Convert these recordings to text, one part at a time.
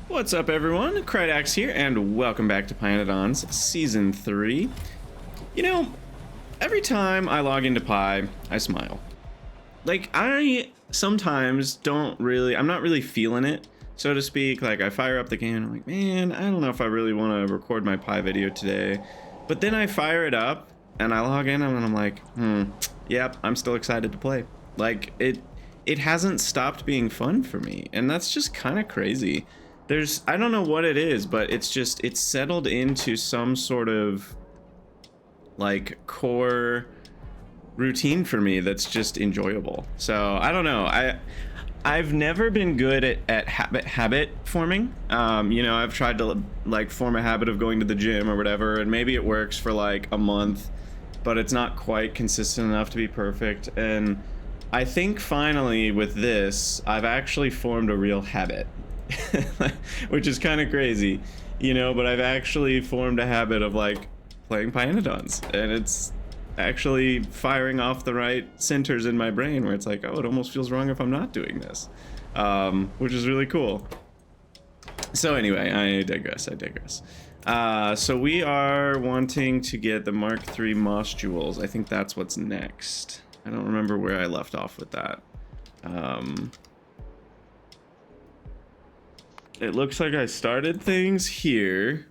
What's up, everyone? Krydax here, and welcome back to pyanodon's Season 3. You know, every time I log into Pi, I smile. Like, I sometimes I'm not really feeling it, so to speak. Like, I fire up the game, and I'm like, man, I don't know if I really want to record my Pi video today. But then I fire it up, and I log in, and I'm like, yep, I'm still excited to play. Like, it hasn't stopped being fun for me, and that's just kind of crazy. I don't know what it is, but it's settled into some sort of like core routine for me that's just enjoyable. So I don't know. I've never been good at habit forming. You know, I've tried to like form a habit of going to the gym or whatever, and maybe it works for like a month, but it's not quite consistent enough to be perfect. And I think finally with this, I've actually formed a real habit. Which is kind of crazy, you know, but I've actually formed a habit of like playing pyanodon's, and it's actually firing off the right centers in my brain where it's like, oh, it almost feels wrong if I'm not doing this, which is really cool. So anyway, I digress. So we are wanting to get the Mk3 moss jewels. I think that's what's next. I don't remember where I left off with that. It looks like I started things here,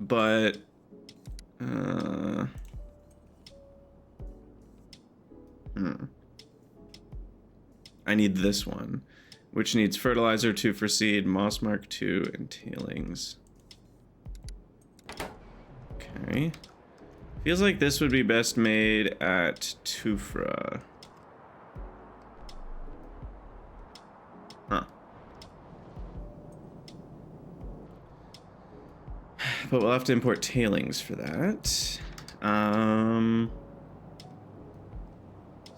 but I need this one, which needs fertilizer 2 for seed, moss mark 2, and tailings. Okay. Feels like this would be best made at Tufra. Huh. But we'll have to import tailings for that.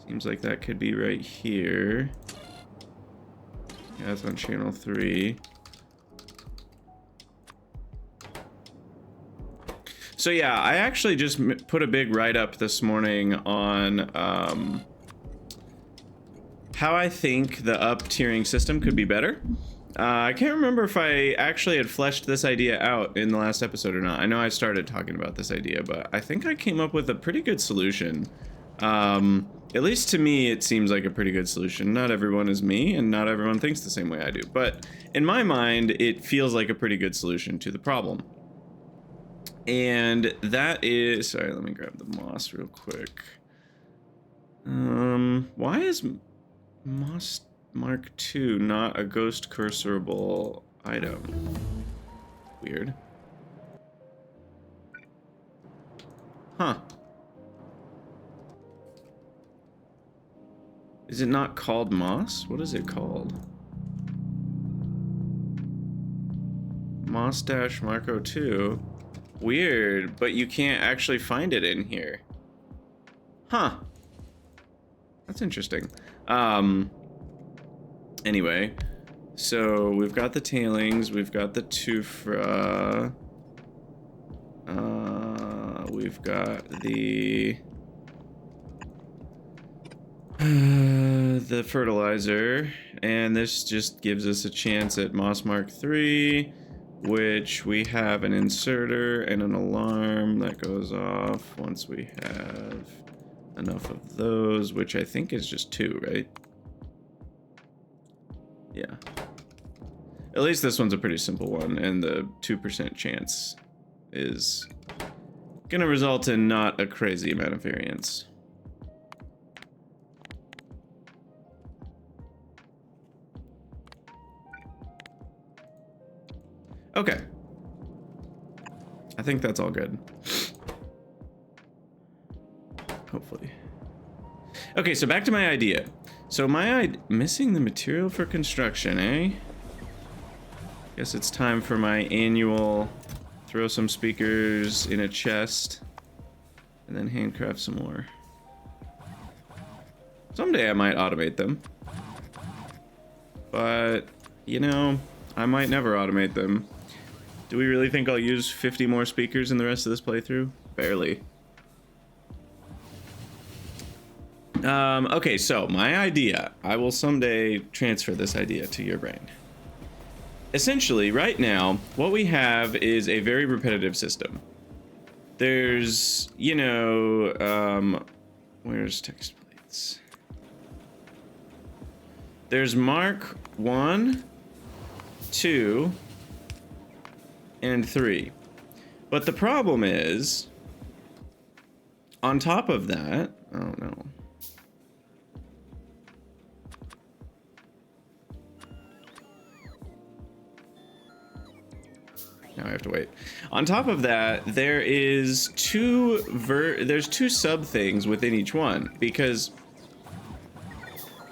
Seems like that could be right here. Yeah, that's on channel 3. So yeah, I actually just put a big write-up this morning on how I think the up-tiering system could be better. I can't remember if I actually had fleshed this idea out in the last episode or not. I know I started talking about this idea, but I think I came up with a pretty good solution. At least to me, it seems like a pretty good solution. Not everyone is me, and not everyone thinks the same way I do. But in my mind, it feels like a pretty good solution to the problem. And that is... Sorry, let me grab the moss real quick. Why is moss mark 2 not a ghost cursorable item? Weird. Huh. Is it not called moss? What is it called? Moss dash Marco 2. Weird, but you can't actually find it in here. Huh. That's interesting. Anyway, so we've got the tailings, we've got the Tufra, we've got the fertilizer, and this just gives us a chance at moss mark 3, which we have an inserter and an alarm that goes off once we have enough of those, which I think is just 2, right? Yeah. At least this one's a pretty simple one, and the 2% chance is gonna result in not a crazy amount of variance. Okay. I think that's all good. Hopefully. Okay, so back to my idea. So missing the material for construction, eh? Guess it's time for my annual throw some speakers in a chest and then handcraft some more. Someday I might automate them. But, you know, I might never automate them. Do we really think I'll use 50 more speakers in the rest of this playthrough? Barely. Okay, so my idea, I will someday transfer this idea to your brain. Essentially, right now, what we have is a very repetitive system. There's, you know, where's text plates? There's Mark 1, 2, and 3. But the problem is, on top of that, oh no. Now I have to wait. On top of that, there's two sub things within each one, because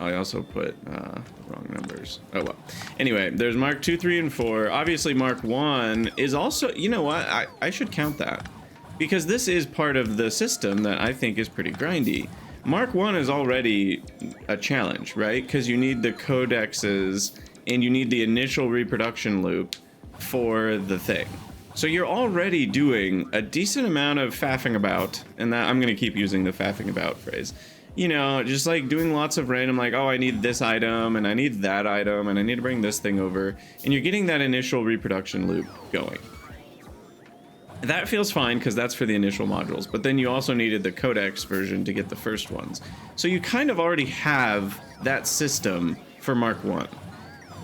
I also put the wrong numbers. Oh well. Anyway, there's Mark 2, 3, and 4. Obviously, Mark 1 is also, you know what? I should count that, because this is part of the system that I think is pretty grindy. Mark 1 is already a challenge, right? Because you need the codexes and you need the initial reproduction loop for the thing. So you're already doing a decent amount of faffing about, and that I'm going to keep using the faffing about phrase. You know, just like doing lots of random, like, oh, I need this item and I need that item and I need to bring this thing over, and you're getting that initial reproduction loop going. That feels fine because that's for the initial modules, but then you also needed the codex version to get the first ones. So you kind of already have that system for Mark 1.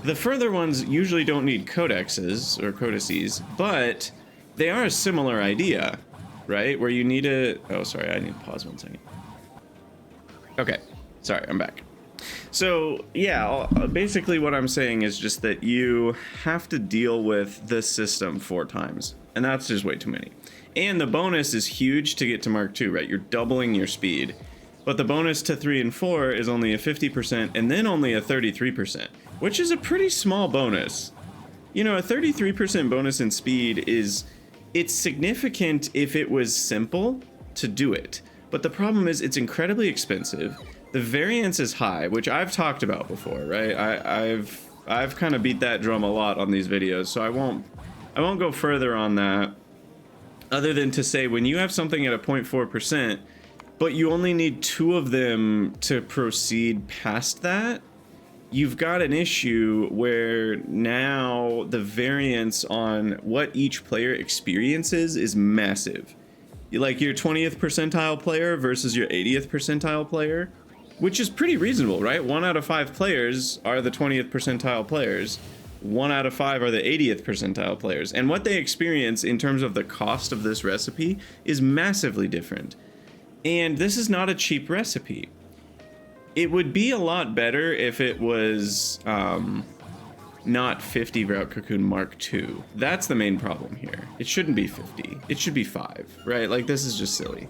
The further ones usually don't need codexes or codices, but they are a similar idea, right? Where you need a... Oh, sorry, I need to pause 1 second. Okay, sorry, I'm back. So, yeah, basically what I'm saying is just that you have to deal with this system 4 times, and that's just way too many. And the bonus is huge to get to Mark 2, right? You're doubling your speed. But the bonus to 3 and 4 is only a 50% and then only a 33%, which is a pretty small bonus. You know, a 33% bonus in speed it's significant if it was simple to do it. But the problem is it's incredibly expensive. The variance is high, which I've talked about before, right? I've kind of beat that drum a lot on these videos, so I won't go further on that, other than to say when you have something at a 0.4%, but you only need 2 of them to proceed past that, you've got an issue where now the variance on what each player experiences is massive. Like your 20th percentile player versus your 80th percentile player, which is pretty reasonable, right? 1 out of 5 players are the 20th percentile players. 1 out of 5 are the 80th percentile players. And what they experience in terms of the cost of this recipe is massively different. And this is not a cheap recipe. It would be a lot better if it was not 50 Route Cocoon Mark II. That's the main problem here. It shouldn't be 50. It should be 5, right? Like, this is just silly.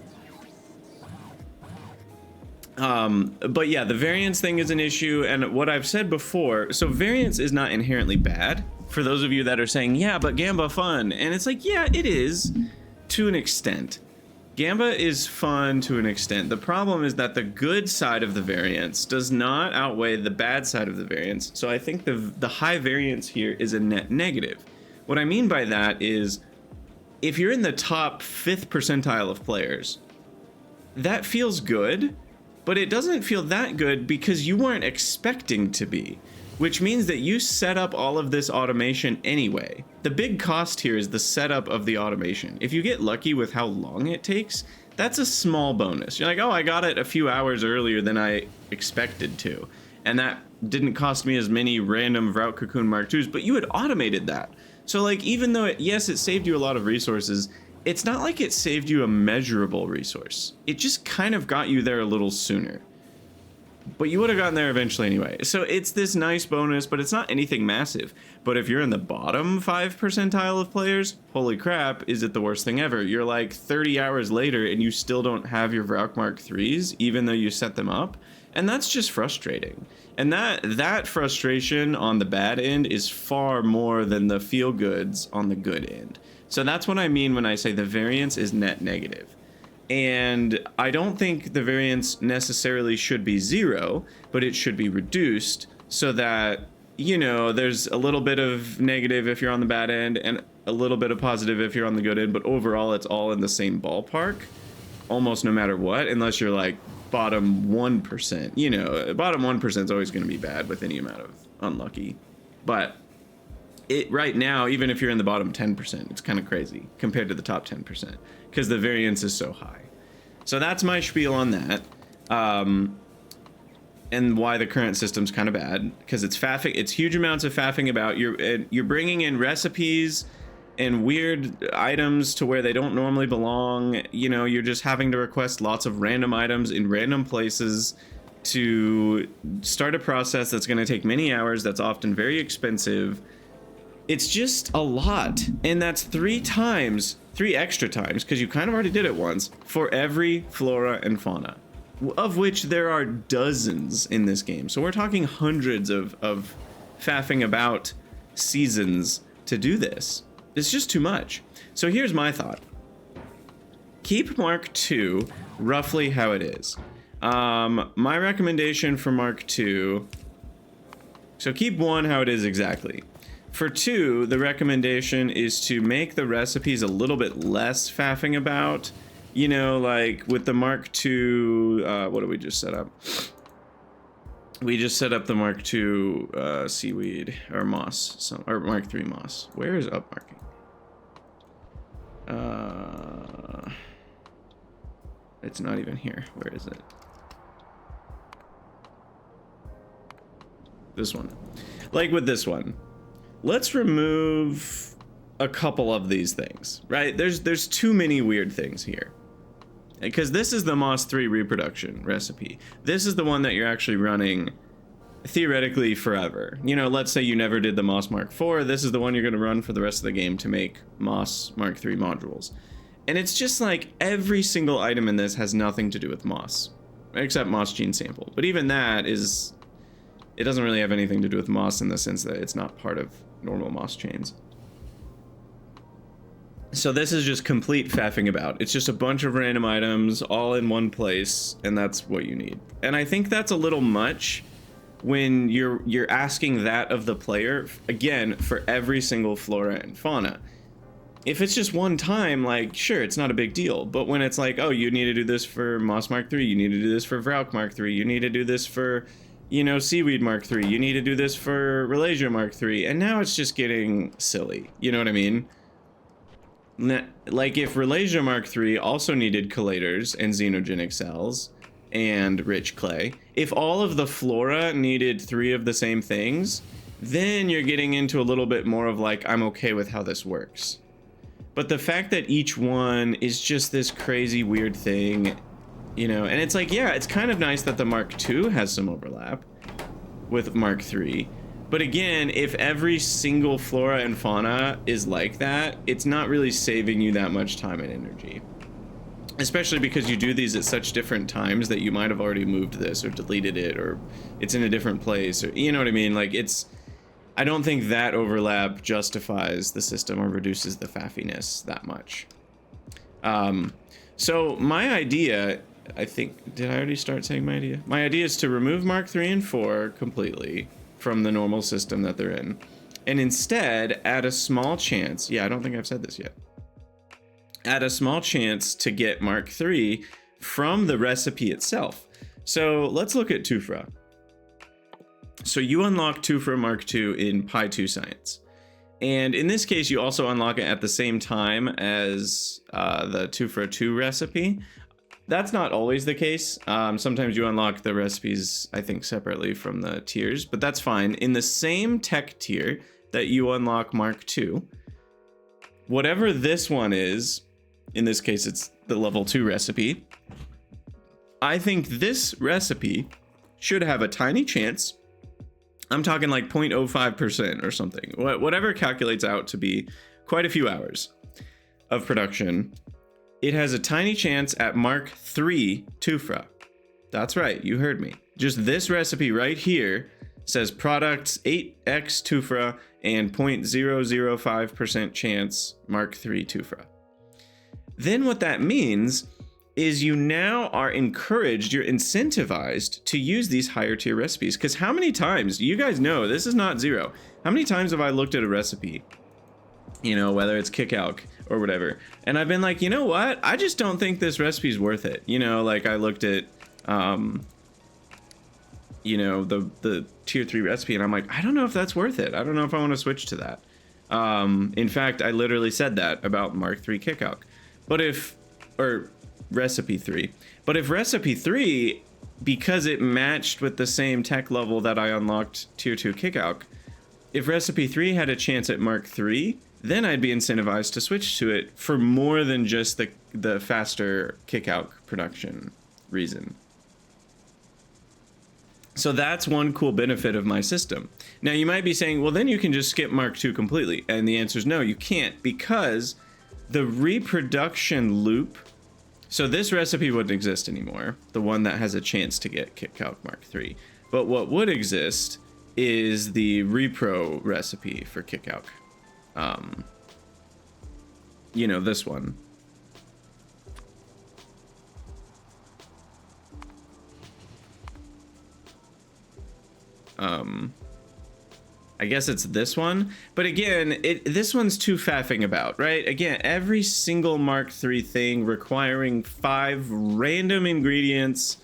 But yeah, the variance thing is an issue, and what I've said before, so variance is not inherently bad. For those of you that are saying, yeah, but Gamba fun, and it's like, yeah, it is, to an extent. Gamba is fun to an extent. The problem is that the good side of the variance does not outweigh the bad side of the variance, so I think the high variance here is a net negative. What I mean by that is, if you're in the top 5th percentile of players, that feels good, but it doesn't feel that good because you weren't expecting to be, which means that you set up all of this automation anyway. The big cost here is the setup of the automation. If you get lucky with how long it takes, that's a small bonus. You're like, oh, I got it a few hours earlier than I expected to, and that didn't cost me as many random Route Cocoon Mark IIs, but you had automated that. So like, even though yes, it saved you a lot of resources, it's not like it saved you a measurable resource. It just kind of got you there a little sooner. But you would have gotten there eventually anyway. So it's this nice bonus, but it's not anything massive. But if you're in the bottom 5 percentile of players, holy crap, is it the worst thing ever. You're like 30 hours later and you still don't have your Vrauk Mark IIIs, even though you set them up. And that's just frustrating. And that frustration on the bad end is far more than the feel goods on the good end. So that's what I mean when I say the variance is net negative. And I don't think the variance necessarily should be 0, but it should be reduced so that, you know, there's a little bit of negative if you're on the bad end and a little bit of positive if you're on the good end, but overall it's all in the same ballpark. almost no matter what, unless you're like bottom 1%. You know, bottom 1% is always going to be bad with any amount of unlucky. But it right now, even if you're in the bottom 10%, it's kind of crazy compared to the top 10% because the variance is so high. So that's my spiel on that. And why the current system's kind of bad, because it's faffing. It's huge amounts of faffing about. You're bringing in recipes and weird items to where they don't normally belong. You know, you're just having to request lots of random items in random places to start a process that's going to take many hours. That's often very expensive. It's just a lot, and that's 3 extra times, because you kind of already did it once, for every flora and fauna, of which there are dozens in this game. So we're talking hundreds of faffing about seasons to do this. It's just too much. So here's my thought. Keep Mark II roughly how it is. My recommendation for Mark II, so keep 1 how it is exactly. For 2, the recommendation is to make the recipes a little bit less faffing about. You know, like with the Mark II, what did we just set up? We just set up the Mark II seaweed or moss, or Mark III moss. Where is UpMarking? It's not even here. Where is it? This one. Like with this one. Let's remove a couple of these things, right? There's too many weird things here. Because this is the Moss 3 reproduction recipe. This is the one that you're actually running theoretically forever. You know, let's say you never did the Moss Mark 4. This is the one you're going to run for the rest of the game to make Moss Mark 3 modules. And it's just like every single item in this has nothing to do with moss, except moss gene sample. But even that is, it doesn't really have anything to do with moss in the sense that it's not part of normal moss chains. So this is just complete faffing about. It's just a bunch of random items all in one place, and that's what you need. And I think that's a little much when you're asking that of the player, again, for every single flora and fauna. If it's just one time, like, sure, it's not a big deal. But when it's like, oh, you need to do this for Moss Mark 3, you need to do this for Vrauk Mark 3, you need to do this for, you know, Seaweed Mark 3, you need to do this for Relasia Mark 3, and now it's just getting silly. You know what I mean? Like if Relasia Mark 3 also needed collators and xenogenic cells and rich clay, if all of the flora needed 3 of the same things, then you're getting into a little bit more of like, I'm okay with how this works. But the fact that each one is just this crazy weird thing, you know, and it's like, yeah, it's kind of nice that the Mark II has some overlap with Mark III. But again, if every single flora and fauna is like that, it's not really saving you that much time and energy. Especially because you do these at such different times that you might have already moved this or deleted it, or it's in a different place, or you know what I mean? Like I don't think that overlap justifies the system or reduces the faffiness that much. So my idea, I think, did I already start saying my idea? My idea is to remove Mark III and 4 completely from the normal system that they're in, and instead add a small chance, yeah, I don't think I've said this yet, add a small chance to get Mark III from the recipe itself. So let's look at Tufra. So you unlock Tufra Mark II in py2 Science. And in this case, you also unlock it at the same time as the Tufra 2 recipe. That's not always the case. Sometimes you unlock the recipes, I think, separately from the tiers, but that's fine. In the same tech tier that you unlock Mark II, whatever this one is, in this case, it's the level 2 recipe, I think this recipe should have a tiny chance. I'm talking like 0.05% or something, whatever calculates out to be quite a few hours of production. It has a tiny chance at Mark III Tufra. That's right, you heard me. Just this recipe right here says products 8x Tufra and 0.005% chance Mark III Tufra. Then what that means is you now are encouraged, you're incentivized to use these higher tier recipes. Because how many times, you guys know, this is not zero. How many times have I looked at a recipe you know, whether it's kickalc or whatever. And I've been like, you know what? I just don't think this recipe's worth it. You know, like I looked at, you know, the tier 3 recipe, and I'm like, I don't know if that's worth it. I don't know if I want to switch to that. In fact, I literally said that about Mark 3 kickalc. But if, or recipe 3, but if recipe 3, because it matched with the same tech level that I unlocked tier 2 kickalc, if recipe 3 had a chance at Mark 3, then I'd be incentivized to switch to it for more than just the faster kickalc production reason. So that's one cool benefit of my system. Now you might be saying, well, then you can just skip Mark 2 completely. And the answer is no, you can't, because the reproduction loop, so this recipe wouldn't exist anymore, the one that has a chance to get kickalc Mark 3. But what would exist is the repro recipe for kickalc. You know, this one. I guess it's this one, but again, this one's too faffing about, right? Again, every single Mark 3 thing requiring 5 random ingredients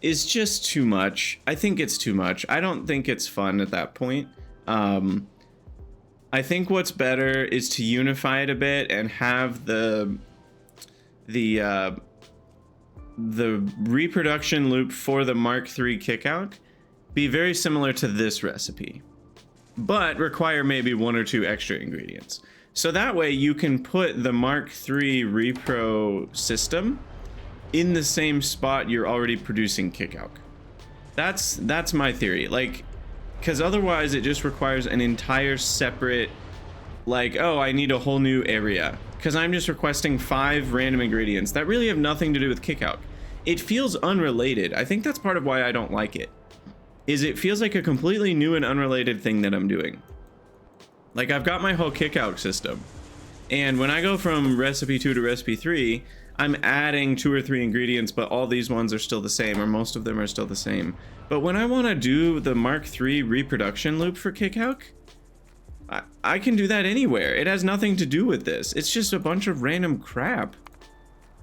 is just too much. I think it's too much. I don't think it's fun at that point. I think what's better is to unify it a bit and have the reproduction loop for the Mark 3 kickalc be very similar to this recipe, but require maybe 1 or 2 extra ingredients. So that way you can put the Mark 3 repro system in the same spot you're already producing kickalc. That's my theory. Like, because otherwise it just requires an entire separate, like, oh, I need a whole new area, because I'm just requesting 5 random ingredients that really have nothing to do with kickalc. It feels unrelated. I think that's part of why I don't like it, is it feels like a completely new and unrelated thing that I'm doing. Like, I've got my whole kickalc system, and when I go from recipe 2 to recipe 3, I'm adding 2 or 3 ingredients, but all these ones are still the same, or most of them are still the same. But when I want to do the Mark 3 reproduction loop for kickalc, I can do that anywhere. It has nothing to do with this. It's just a bunch of random crap.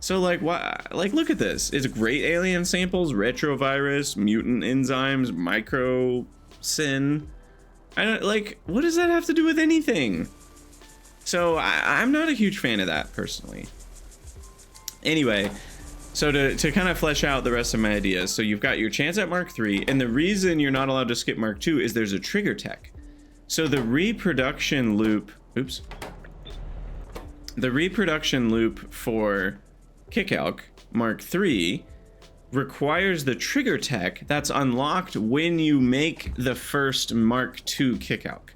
So like, why? Like, look at this. It's great alien samples, retrovirus, mutant enzymes, micro sin. I don't, like, what does that have to do with anything? So I'm not a huge fan of that personally. Anyway, so to kind of flesh out the rest of my ideas, so you've got your chance at Mark 3, and the reason you're not allowed to skip Mark 2 is there's a trigger tech. So the reproduction loop, the reproduction loop for kickalc Mark 3 requires the trigger tech that's unlocked when you make the first Mark 2 kickalc.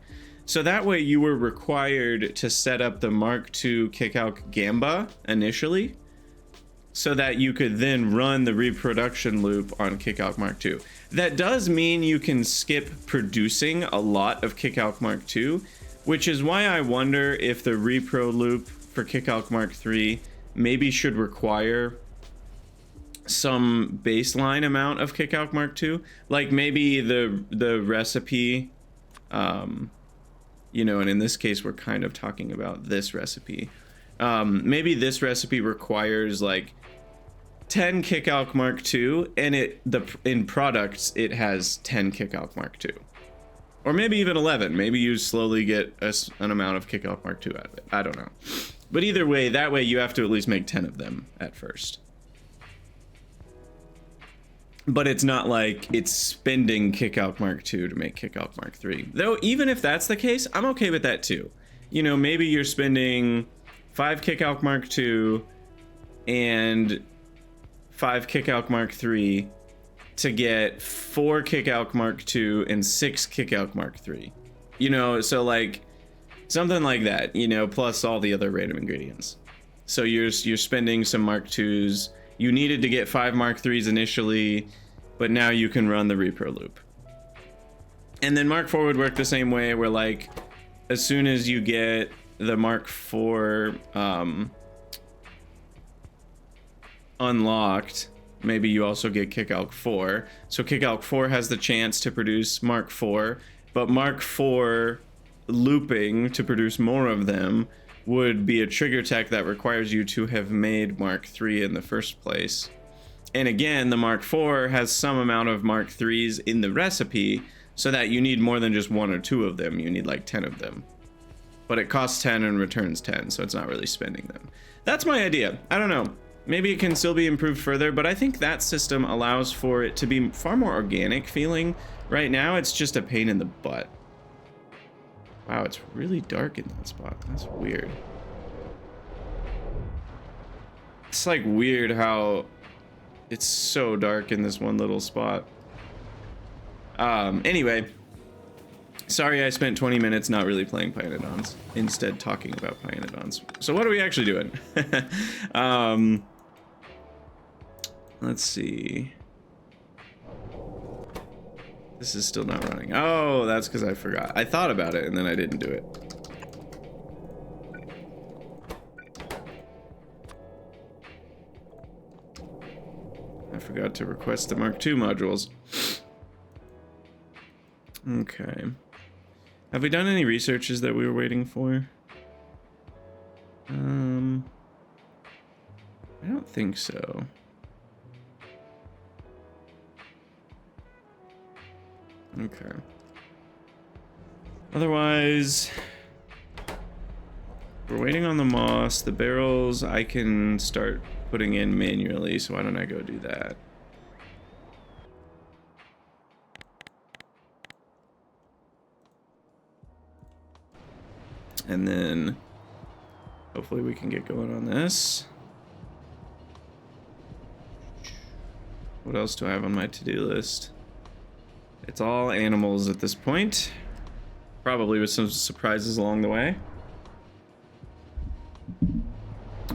So that way you were required to set up the Mark 2 kickalc Gamba initially, so that you could then run the reproduction loop on kickalc Mark 2. That does mean you can skip producing a lot of kickalc Mark 2, which is why I wonder if the repro loop for kickalc Mark 3 maybe should require some baseline amount of kickalc Mark 2. Like maybe the recipe, you know, and in this case we're kind of talking about this recipe. Maybe this recipe requires like 10 kickalc Mark 2, and in products it has 10 kickalc Mark 2, or maybe even 11. Maybe you slowly get an amount of kickalc Mark 2 out of it. I don't know, but either way, that way you have to at least make 10 of them at first. But it's not like it's spending kickalc Mark 2 to make kickalc Mark 3. Though even if that's the case, I'm okay with that too. You know, maybe you're spending 5 kickalc Mark 2 and 5 kickalc Mark 3 to get 4 kickalc Mark 2 and 6 kickalc Mark 3. You know, so like something like that, you know, plus all the other random ingredients. So you're spending some Mark 2s. You needed to get 5 Mark 3s initially, but now you can run the repro loop. And then Mark 4 would work the same way, where like as soon as you get the Mark 4 unlocked, maybe you also get kickalc 4. So kickalc 4 has the chance to produce Mark 4, but Mark 4 looping to produce more of them would be a trigger tech that requires you to have made Mark III in the first place. And again, the Mark IV has some amount of Mark IIIs in the recipe, so that you need more than just 1 or 2 of them. You need like 10 of them. But it costs 10 and returns 10, so it's not really spending them. That's my idea. I don't know. Maybe it can still be improved further, but I think that system allows for it to be far more organic feeling. Right now, it's just a pain in the butt. Wow, it's really dark in that spot. That's weird. It's like weird how it's so dark in this one little spot. Anyway, sorry I spent 20 minutes not really playing pyanodons, instead talking about pyanodons. So what are we actually doing? Let's see. This is still not running. Oh, that's because I forgot. I thought about it and then I didn't do it. I forgot to request the Mark II modules. Okay. Have we done any researches that we were waiting for? I don't think so. Okay. Otherwise, we're waiting on the moss. The barrels I can start putting in manually, so why don't I go do that? And then hopefully we can get going on this. What else do I have on my to-do list? It's all animals at this point. Probably with some surprises along the way.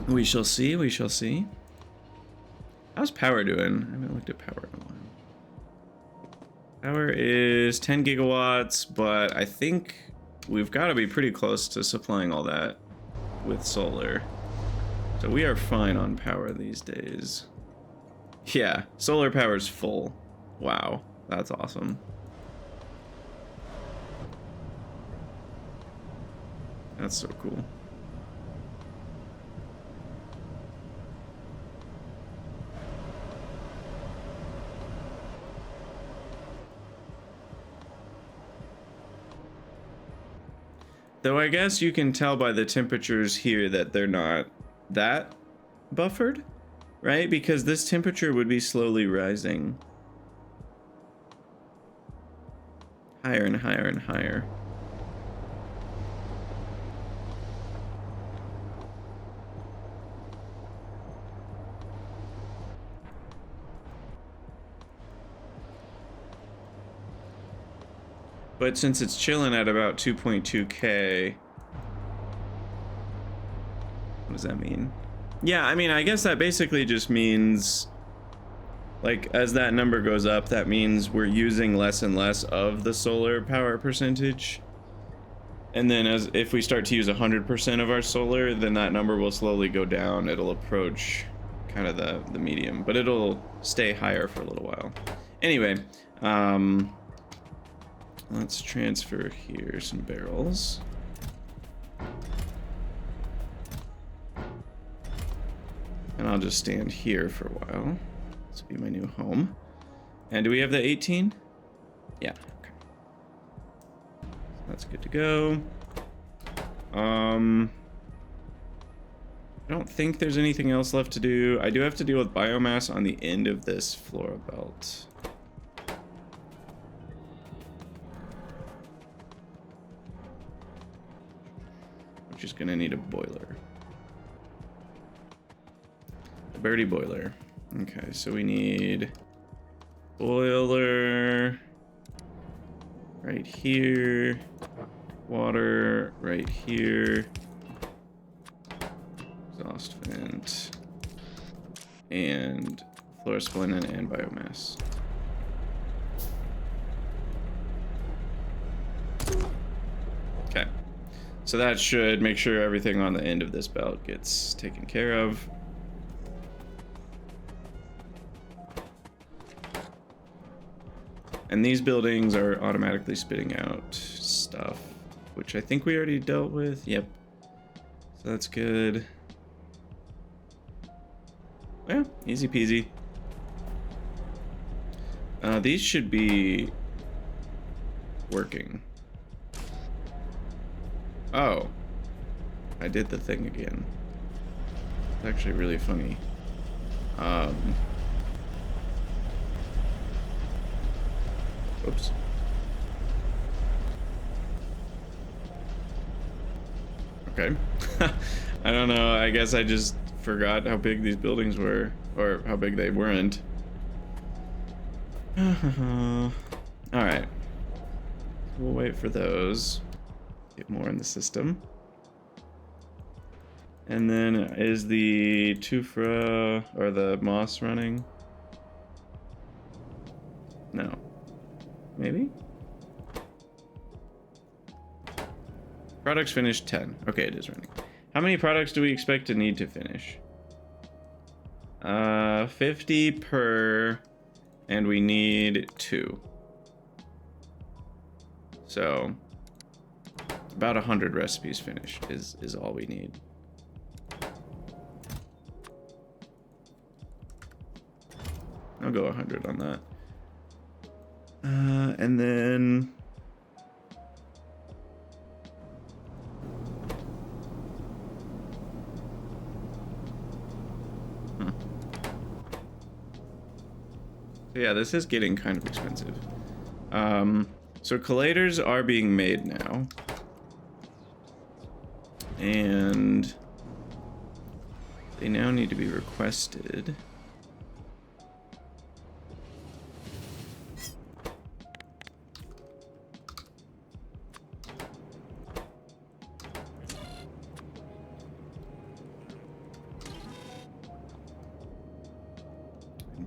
We shall see, we shall see. How's power doing? I haven't looked at power in a while. Power is 10 gigawatts, but I think we've got to be pretty close to supplying all that with solar. So we are fine on power these days. Yeah, solar power's full. Wow, that's awesome. That's so cool. Though I guess you can tell by the temperatures here that they're not that buffered, right? Because this temperature would be slowly rising. Higher and higher and higher. But since it's chilling at about 2.2K, what does that mean? Yeah, I mean, I guess that basically just means, like, as that number goes up, that means we're using less and less of the solar power percentage. And then if we start to use 100% of our solar, then that number will slowly go down. It'll approach kind of the medium, but it'll stay higher for a little while. Anyway, let's transfer here some barrels. And I'll just stand here for a while. This will be my new home. And do we have the 18? Yeah, okay. So that's good to go. I don't think there's anything else left to do. I do have to deal with biomass on the end of this flora belt. Just gonna need a boiler. A birdie boiler. Okay, so we need boiler right here, water right here, exhaust vent, and fluorescent and biomass. Okay. So that should make sure everything on the end of this belt gets taken care of. And these buildings are automatically spitting out stuff, which I think we already dealt with. Yep. So that's good. Yeah, easy peasy. These should be working. Oh, I did the thing again. It's actually really funny. Oops. Okay. I don't know. I guess I just forgot how big these buildings were, or how big they weren't. All right. We'll wait for those. Get more in the system. And then is the Tufra or the Moss running? No. Maybe? Products finished 10. Okay, it is running. How many products do we expect to need to finish? 50 per, and we need 2. So about 100 recipes finished is all we need. I'll go 100 on that. And then so yeah, this is getting kind of expensive. So collators are being made now. And they now need to be requested.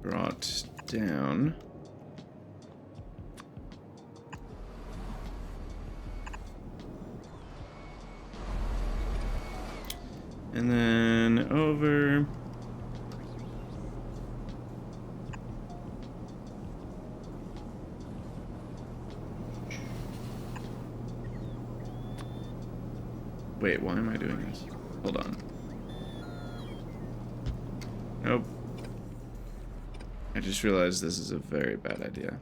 Brought down. And then over. Wait, why am I doing this? Hold on. Nope. I just realized this is a very bad idea.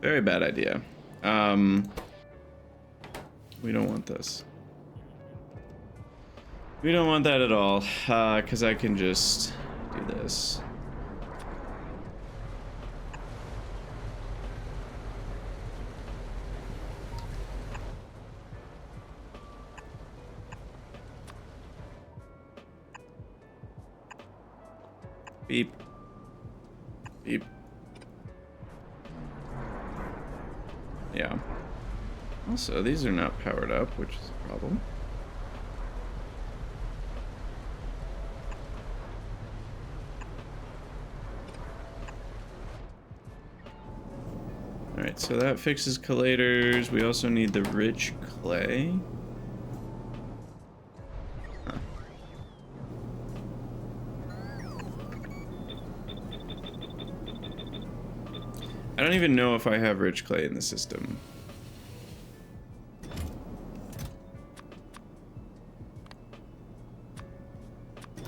Very bad idea. We don't want this. We don't want that at all, because I can just do this. Beep. Beep. Yeah. Also, these are not powered up, which is a problem. Alright, so that fixes collators. We also need the rich clay. Huh. I don't even know if I have rich clay in the system.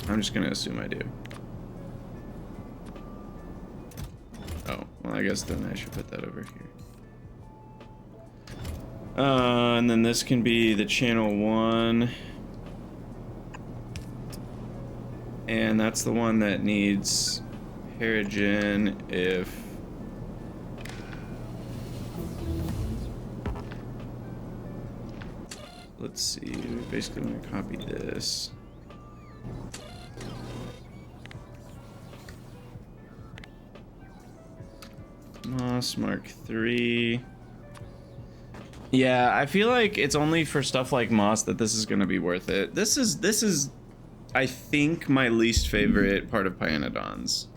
I'm just gonna assume I do. Oh, well, I guess then I should put that over here. And then this can be the channel 1. And that's the one that needs Paragen if... Let's see, we basically want to copy this. Moss Mk3. Yeah, I feel like it's only for stuff like Moss that this is going to be worth it. This is I think my least favorite part of pyanodon's.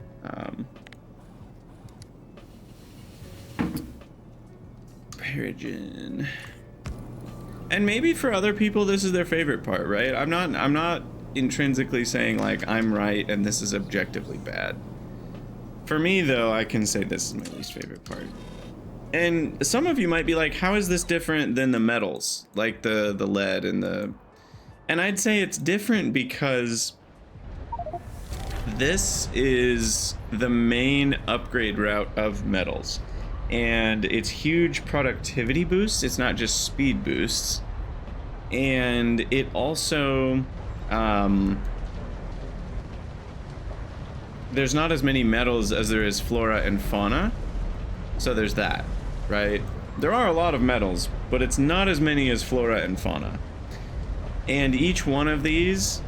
Paragen. And maybe for other people this is their favorite part, right? I'm not intrinsically saying like I'm right and this is objectively bad. For me though, I can say this is my least favorite part. And some of you might be like, how is this different than the metals, like the lead and the... And I'd say it's different because this is the main upgrade route of metals. And it's huge productivity boosts. It's not just speed boosts. And it also... there's not as many metals as there is flora and fauna. So there's that. Right? There are a lot of metals, but it's not as many as flora and fauna. And each one of these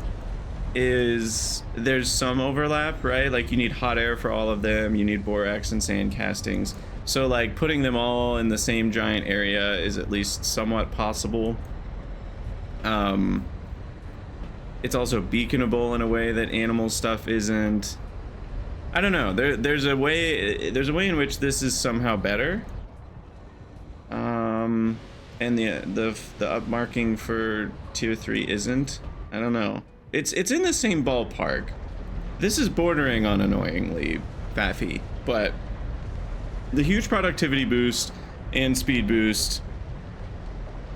is, there's some overlap, right? Like you need hot air for all of them, you need borax and sand castings. So like putting them all in the same giant area is at least somewhat possible. It's also beaconable in a way that animal stuff isn't. I don't know. There's a way in which this is somehow better. And the upmarking for tier 3 isn't. I don't know. It's in the same ballpark. This is bordering on annoyingly faffy, but the huge productivity boost and speed boost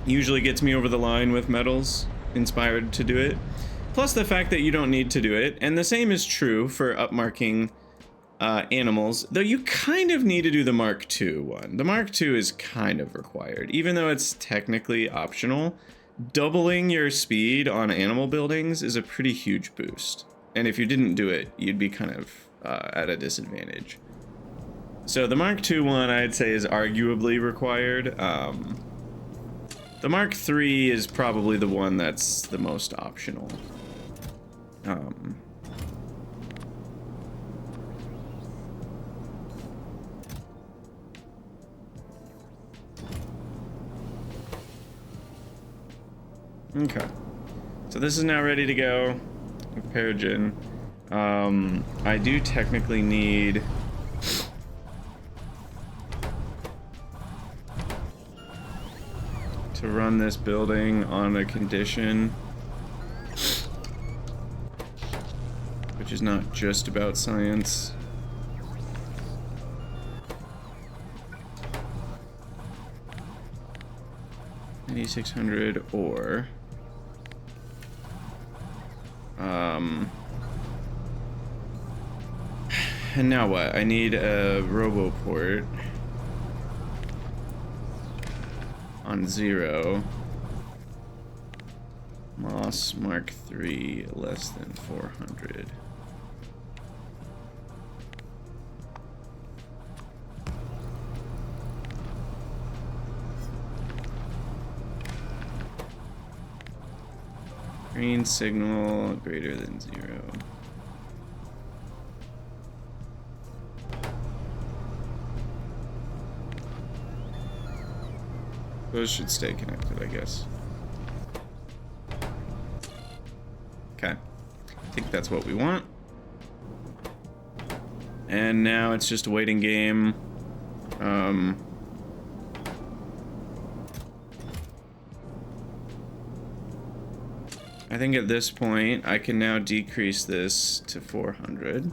usually gets me over the line with metals inspired to do it. Plus the fact that you don't need to do it, and the same is true for upmarking animals, though you kind of need to do the Mark II one. The Mark II is kind of required, even though it's technically optional. Doubling your speed on animal buildings is a pretty huge boost, and if you didn't do it, you'd be kind of at a disadvantage. So the Mark II one, I'd say, is arguably required. The Mark III is probably the one that's the most optional. Okay, so this is now ready to go. Paragen. I do technically need to run this building on a condition which is not just about science. $9,600 or and now what? I need a roboport on 0. Moss Mark III less than 400. Green signal greater than 0. Those should stay connected, I guess. Okay. I think that's what we want. And now it's just a waiting game. I think at this point, I can now decrease this to 400.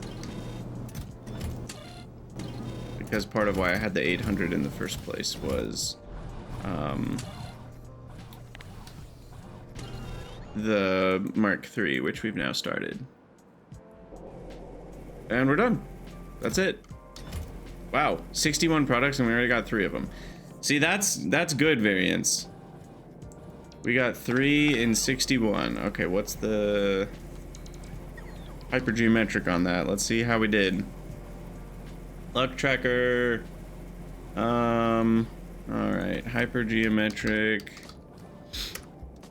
Because part of why I had the 800 in the first place was the Mark III, which we've now started. And we're done. That's it. Wow, 61 products and we already got 3 of them. See, that's good variance. We got 3 in 61. Okay, what's the hypergeometric on that? Let's see how we did. Luck tracker. All right, hypergeometric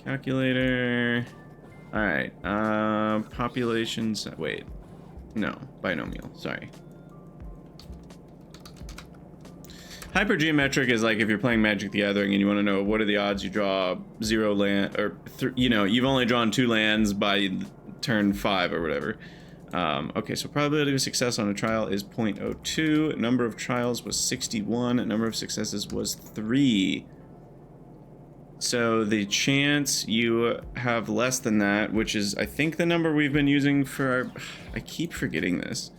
calculator. All right, populations. Wait, no, binomial. Sorry. Hypergeometric is like if you're playing Magic the Gathering and you want to know what are the odds you draw 0 land, or you know, you've only drawn 2 lands by turn 5 or whatever. Okay, so probability of success on a trial is 0.02. Number of trials was 61. Number of successes was 3. So the chance you have less than that, which is I think the number we've been using for our, I keep forgetting this.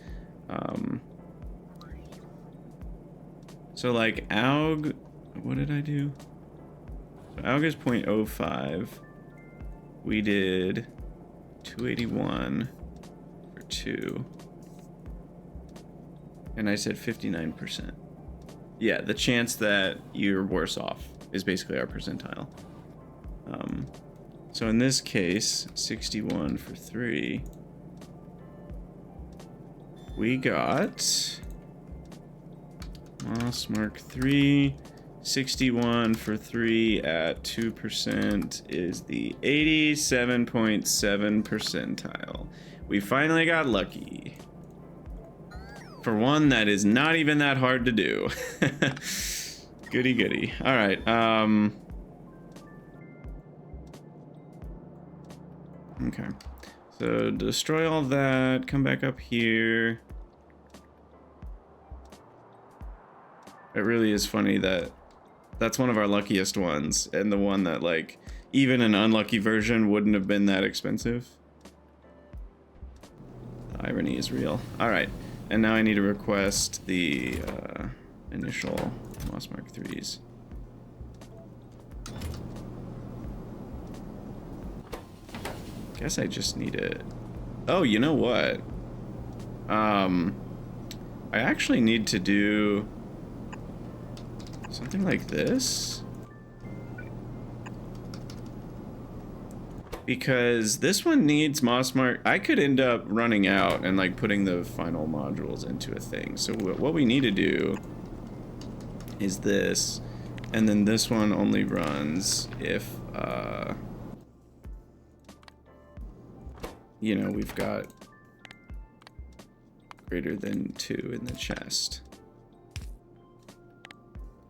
So like alg, what did I do? So alg is 0.05. We did 281 for 2. And I said 59%. Yeah, the chance that you're worse off is basically our percentile. So in this case, 61 for 3. We got Mk3. 61 for 3 at 2% is the 87.7 percentile. We finally got lucky. For one that is not even that hard to do. Goody goody. All right. Okay. So destroy all that. Come back up here. It really is funny that that's one of our luckiest ones, and the one that like even an unlucky version wouldn't have been that expensive. The irony is real. All right. And now I need to request the initial Mk3s. Guess I just need it. Oh, you know what? I actually need to do something like this. Because this one needs Mossmark. I could end up running out and like putting the final modules into a thing. So what we need to do is this, and then this one only runs if you know, we've got greater than 2 in the chest.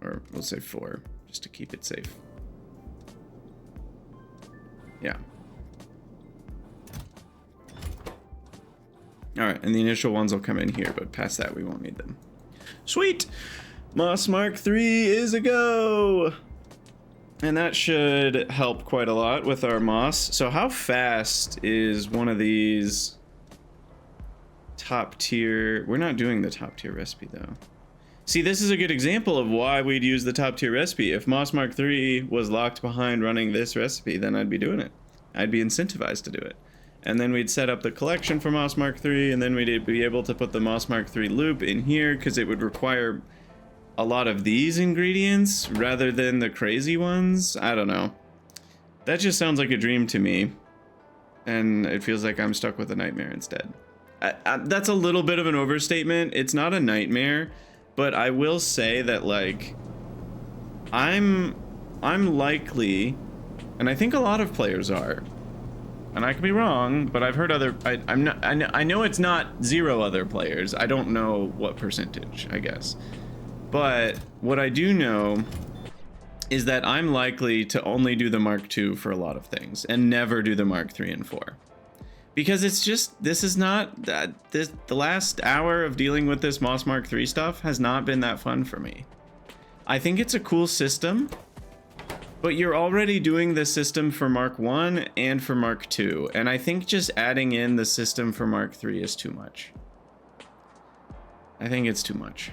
Or we'll say 4, just to keep it safe. Yeah. Alright, and the initial ones will come in here, but past that we won't need them. Sweet! Mk3 is a go! And that should help quite a lot with our moss. So how fast is one of these top tier? We're not doing the top tier recipe though. See, this is a good example of why we'd use the top tier recipe. If Mk3 was locked behind running this recipe, then I'd be doing it. I'd be incentivized to do it. And then we'd set up the collection for Mk3, and then we'd be able to put the Mk3 loop in here, because it would require a lot of these ingredients rather than the crazy ones. I don't know. That just sounds like a dream to me. And it feels like I'm stuck with a nightmare instead. That's a little bit of an overstatement. It's not a nightmare, but I will say that like I'm likely, and I think a lot of players are, and I could be wrong, but I've heard other, I know it's not 0 other players. I don't know what percentage, I guess. But what I do know is that I'm likely to only do the Mark II for a lot of things and never do the Mark III and 4. Because it's just, this is not, the last hour of dealing with this Mark III stuff has not been that fun for me. I think it's a cool system, but you're already doing the system for Mark I and for Mark II, and I think just adding in the system for Mark III is too much. I think it's too much.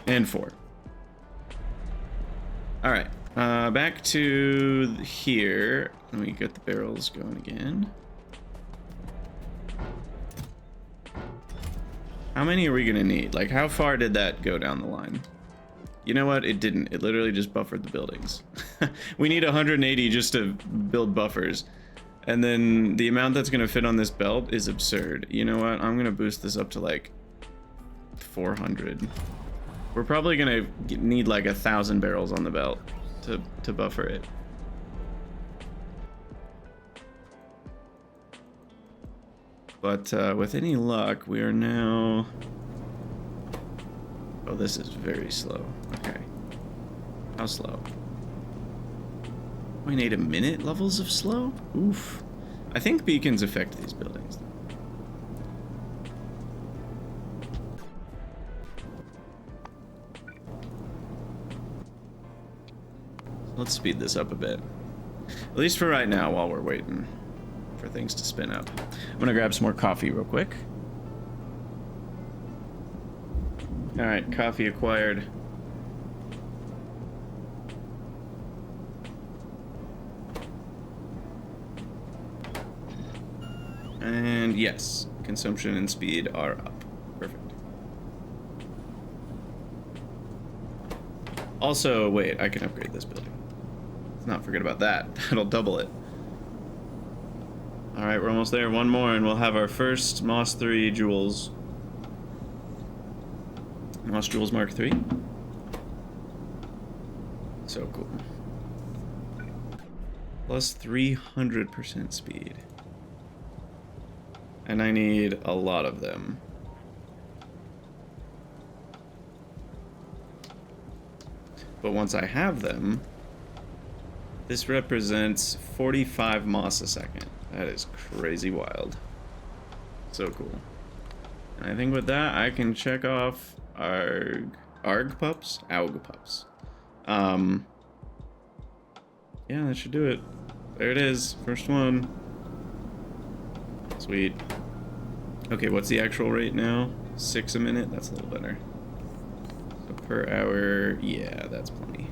And 4. All right, back to here. Let me get the barrels going again. How many are we gonna need? Like, how far did that go down the line? You know what? It didn't. It literally just buffered the buildings. We need 180 just to build buffers. And then the amount that's gonna fit on this belt is absurd. You know what? I'm gonna boost this up to like 400. We're probably gonna need like 1,000 barrels on the belt to buffer it. But with any luck, we are now... Oh, this is very slow. Okay. How slow? 0.8 a minute levels of slow? Oof. I think beacons affect these buildings. Let's speed this up a bit. At least for right now, while we're waiting for things to spin up. I'm gonna grab some more coffee real quick. All right, coffee acquired. And yes, consumption and speed are up. Perfect. Also, wait, I can upgrade this building. Let's not forget about that. That'll double it. All right, we're almost there. One more, and we'll have our first Moss 3 jewels. Moss Jewels Mark 3. So cool. Plus 300% speed. And I need a lot of them. But once I have them, this represents 45 moss a second. That is crazy wild. So cool. And I think with that, I can check off our Aug pups? Aug pups. Yeah, that should do it. There it is. First one. Sweet. Okay, what's the actual rate now? 6 a minute? That's a little better. So per hour, yeah, that's plenty.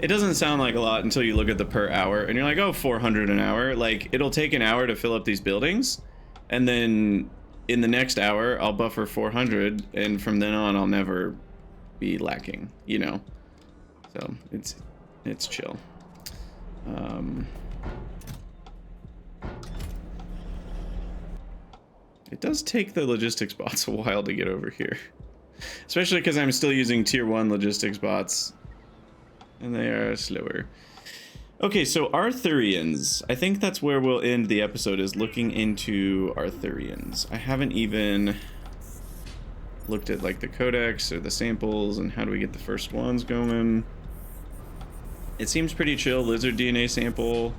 It doesn't sound like a lot until you look at the per hour and you're like, oh, 400 an hour. Like, it'll take an hour to fill up these buildings, and then in the next hour I'll buffer 400, and from then on I'll never be lacking, you know. So it's chill. It does take the logistics bots a while to get over here, especially because I'm still using tier 1 logistics bots and they are slower. Okay, so Arthurians. I think that's where we'll end the episode, is looking into Arthurians. I haven't even looked at like the codex or the samples and how do we get the first ones going. It seems pretty chill. Lizard DNA sample,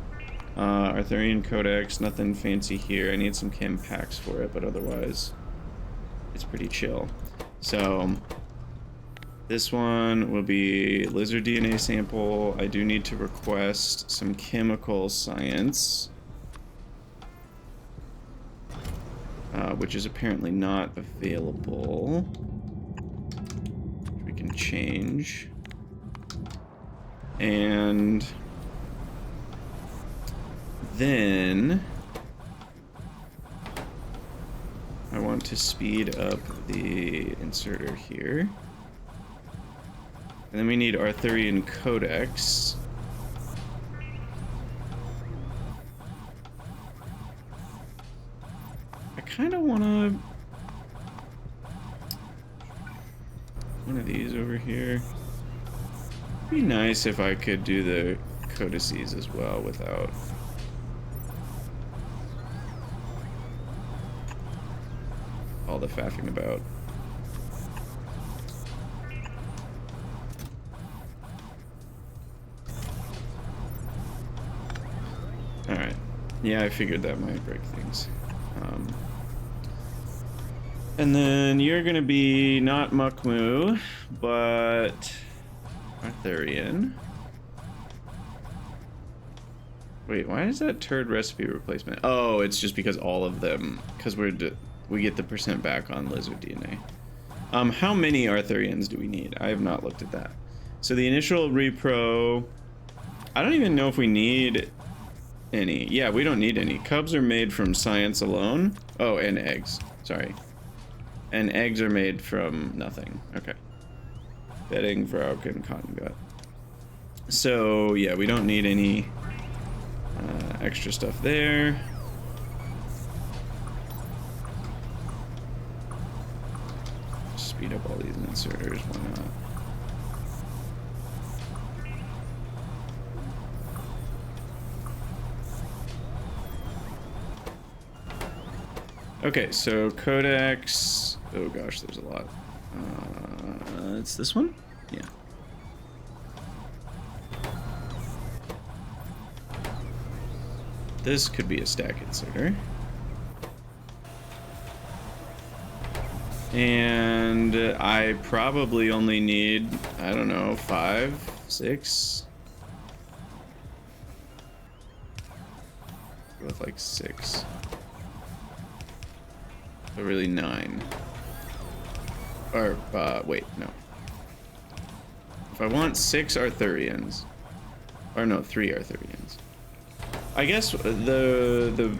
Arthurian codex, nothing fancy here. I need some chem packs for it, but otherwise it's pretty chill. So this one will be lizard DNA sample. I do need to request some chemical science, which is apparently not available. We can change. And then I want to speed up the inserter here. And then we need Arthurian codex. I kind of want to... one of these over here. It'd be nice if I could do the codices as well without... all the faffing about. Alright. Yeah, I figured that might break things. And then you're gonna be not Mukmu, but Arthurian. Wait, why is that turd recipe replacement? Oh, it's just because all of them, because we get the % back on lizard DNA. How many Arthurians do we need? I have not looked at that. So the initial repro, I don't even know if we need any. Yeah, we don't need any. Cubs are made from science alone. Oh, and eggs. Sorry. And eggs are made from nothing. Okay. Bedding, Vrauk, and cotton gut. So, yeah, we don't need any extra stuff there. Speed up all these inserters, why not? Okay, so codex. Oh gosh, there's a lot. It's this one? Yeah. This could be a stack inserter. And I probably only need, I don't know, 5, 6. With like 6. So really 9. Or, wait, no. If I want 6 Arthurians, or no, 3 Arthurians. I guess the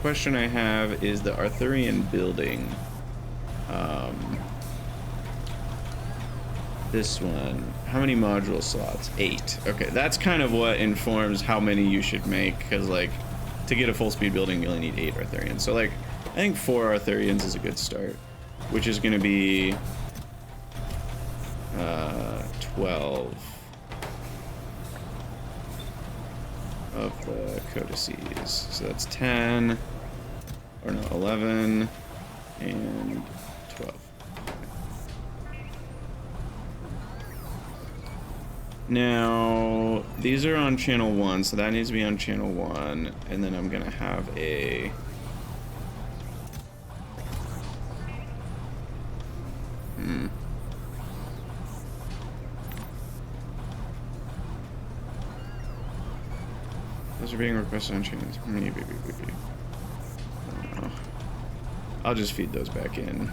question I have is the Arthurian building. This one, how many module slots? 8. Okay, that's kind of what informs how many you should make, because like to get a full speed building you only need 8 Arthurians. So like I think 4 Arthurians is a good start, which is going to be 12 of the codices. So that's 10, or no, 11 and 12. Now, these are on channel 1, so that needs to be on channel 1, and then I'm gonna have a... Those are being requested on channels. I don't know. I'll just feed those back in.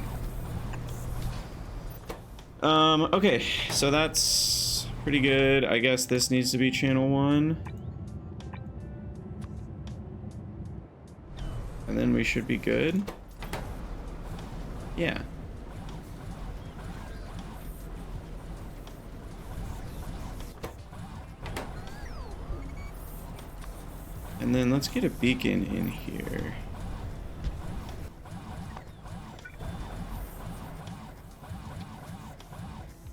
Okay, so that's pretty good. I guess this needs to be channel 1. And then we should be good. Yeah. And then let's get a beacon in here.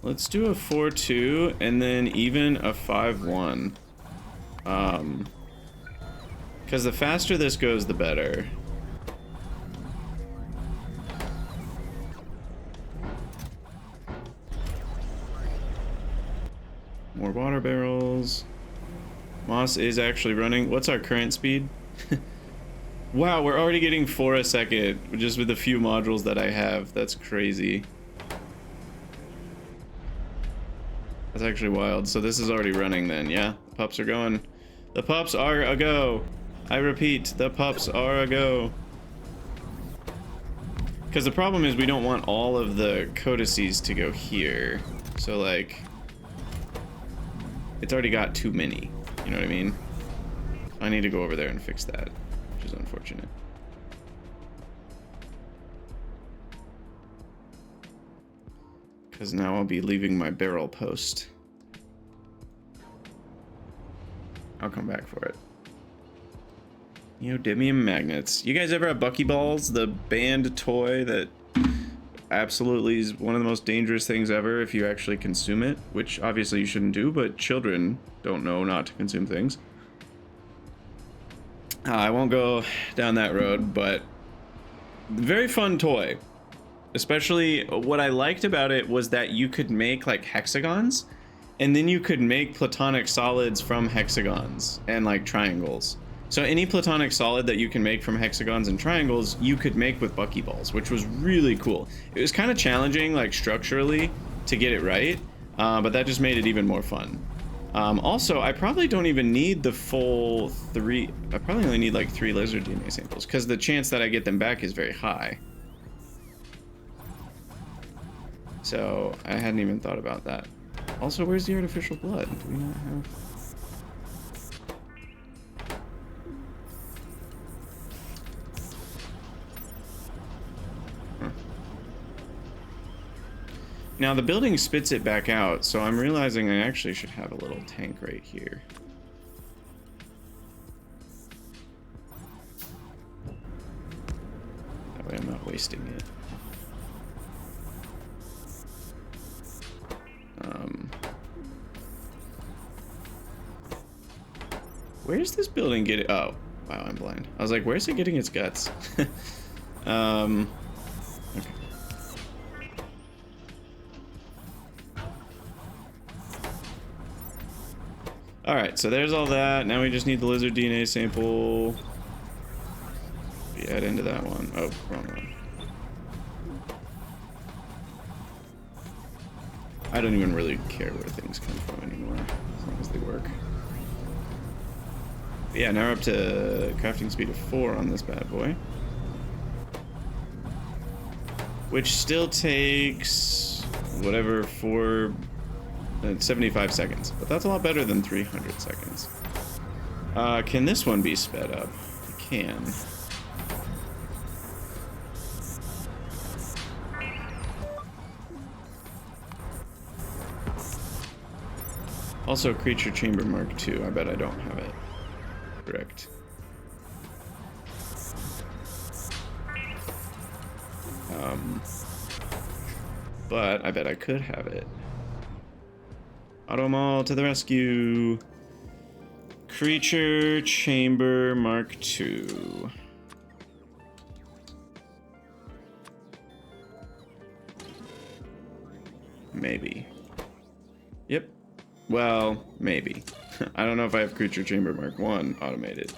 Let's do a 4-2 and then even a 5-1. Because the faster this goes, the better. More water barrels. Moss is actually running. What's our current speed? Wow, we're already getting 4 a second just with the few modules that I have. That's crazy. That's actually wild. So this is already running then, yeah? The pups are going. The pups are a go. I repeat, the pups are a go. Because the problem is we don't want all of the codices to go here. So like, it's already got too many. You know what I mean? I need to go over there and fix that, which is unfortunate. Because now I'll be leaving my barrel post. I'll come back for it. Neodymium magnets. You guys ever have Buckyballs, the band toy that absolutely is one of the most dangerous things ever if you actually consume it, which obviously you shouldn't do, but children don't know not to consume things. I won't go down that road, but very fun toy. Especially what I liked about it was that you could make like hexagons, and then you could make platonic solids from hexagons and like triangles. So any platonic solid that you can make from hexagons and triangles, you could make with Buckyballs, which was really cool. It was kind of challenging, like structurally, to get it right, but that just made it even more fun. Also, I probably don't even need the full 3. I probably only need like 3 lizard DNA samples, because the chance that I get them back is very high. So I hadn't even thought about that. Also, where's the artificial blood? Do we not have? Now the building spits it back out, so I'm realizing I actually should have a little tank right here. That way I'm not wasting it. Where's this building getting? Oh, wow, I'm blind. I was like, where's it getting its guts? Okay. Alright, so there's all that. Now we just need the lizard DNA sample. We add into that one. Oh, wrong one. I don't even really care where things come from anymore, as long as they work. But yeah, now we're up to crafting speed of 4 on this bad boy. which still takes whatever 75 seconds, but that's a lot better than 300 seconds. Can this one be sped up? It can. Also, Creature Chamber Mark II. I bet I don't have it. Correct. But I bet I could have it. Automall to the rescue. Creature Chamber Mark II. Maybe. Yep. Well, maybe. I don't know if I have Creature Chamber Mark 1 automated.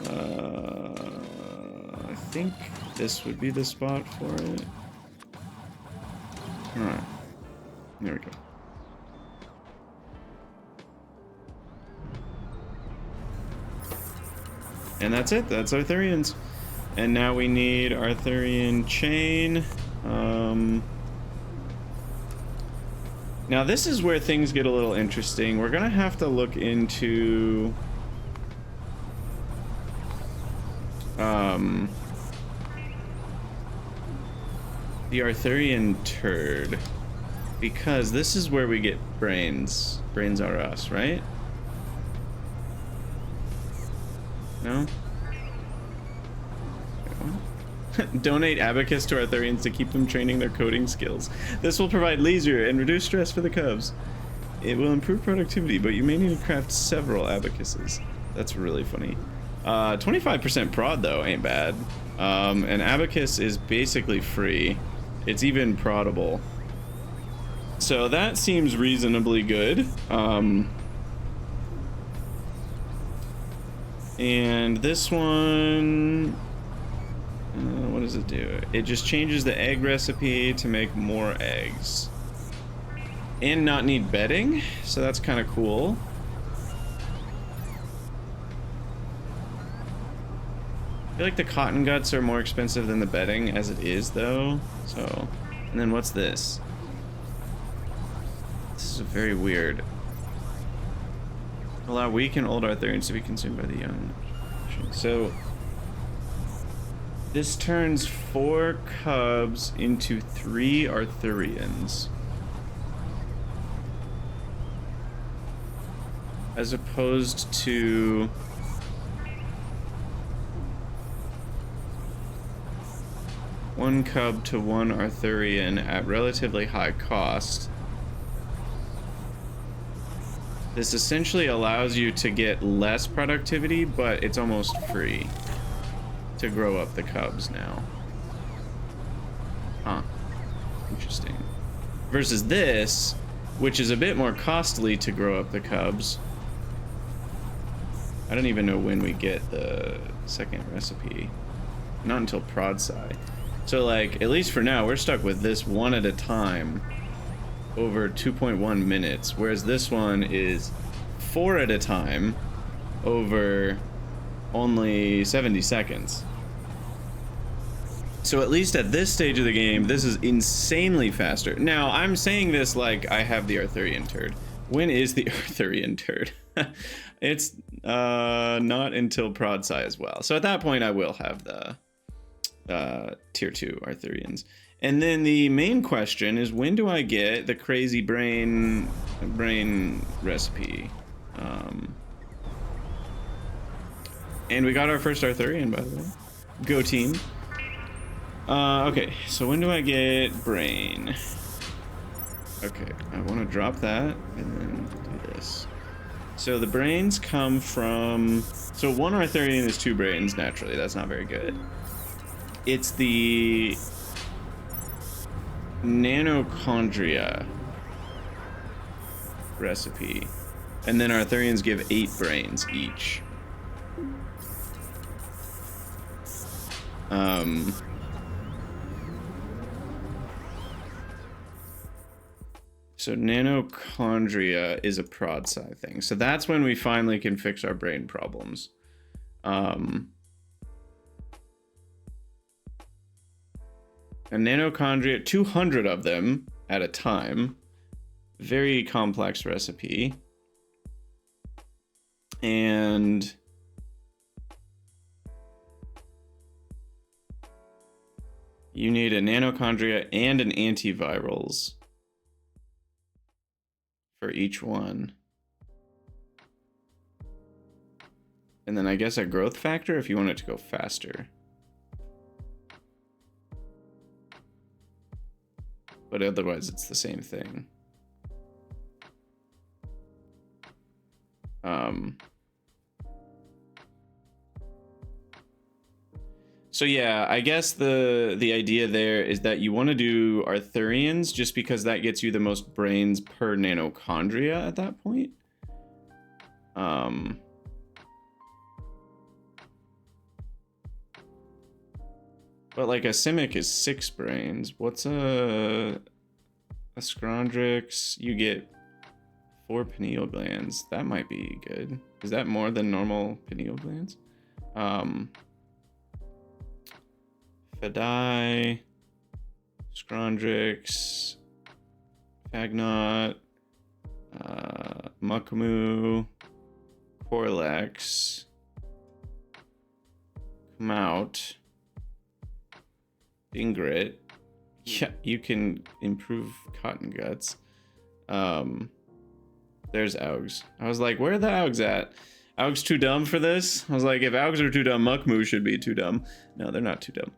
I think this would be the spot for it. Alright. There we go. And that's it. That's Arthurians. And now we need Arthurian chain. Now this is where things get a little interesting. We're gonna have to look into the Arthurian turd, because this is where we get brains. Brains are us, right? No? Donate abacus to Arthurians to keep them training their coding skills. This will provide leisure and reduce stress for the cubs. It will improve productivity, but you may need to craft several abacuses. That's really funny. 25% prod though ain't bad. An abacus is basically free. It's even prodable. So that seems reasonably good. And this one, what does it do? It just changes the egg recipe to make more eggs. And not need bedding, so that's kind of cool. I feel like the cotton guts are more expensive than the bedding as it is though. So, and then what's this? This is very weird. Allow weak and old Arthurians to be consumed by the young. So this turns 4 cubs into 3 Arthurians. As opposed to one cub to 1 Arthurian at relatively high cost. This essentially allows you to get less productivity, but it's almost free to grow up the cubs now. Huh. Interesting. Versus this, which is a bit more costly to grow up the cubs. I don't even know when we get the second recipe. Not until Prodsci. So like, at least for now, we're stuck with this one at a time over 2.1 minutes, whereas this one is 4 at a time over only 70 seconds. So at least at this stage of the game, this is insanely faster. Now, I'm saying this like I have the Arthurian turd. When is the Arthurian turd? It's not until Prodsci as well. So at that point, I will have the tier 2 Arthurians. And then the main question is, when do I get the crazy brain recipe? And we got our first Arthurian, by the way. Go team. Okay, so when do I get brain? Okay, I want to drop that and then do this. So the brains come from... So 1 Arthurian is 2 brains, naturally. That's not very good. It's the nanochondria recipe. And then Arthurians give 8 brains each. So nanochondria is a Prodsci thing. So that's when we finally can fix our brain problems. a nanochondria, 200 of them at a time. Very complex recipe. And you need a nanochondria and an antivirals for each one. And then I guess a growth factor if you want it to go faster. But otherwise it's the same thing. So yeah, I guess the idea there is that you want to do Arthurians just because that gets you the most brains per nanochondria at that point. But like a Simic is 6 brains. What's a Scrondrix? You get 4 pineal glands. That might be good. Is that more than normal pineal glands? Fadai, Scrondrix, Fagnot, Mukmu, Corlex, Kmout, Ingrid. Yeah, you can improve cotton guts. There's Augs. I was like, where are the Augs at? Augs too dumb for this? I was like, if Augs are too dumb, Mukmu should be too dumb. No, they're not too dumb.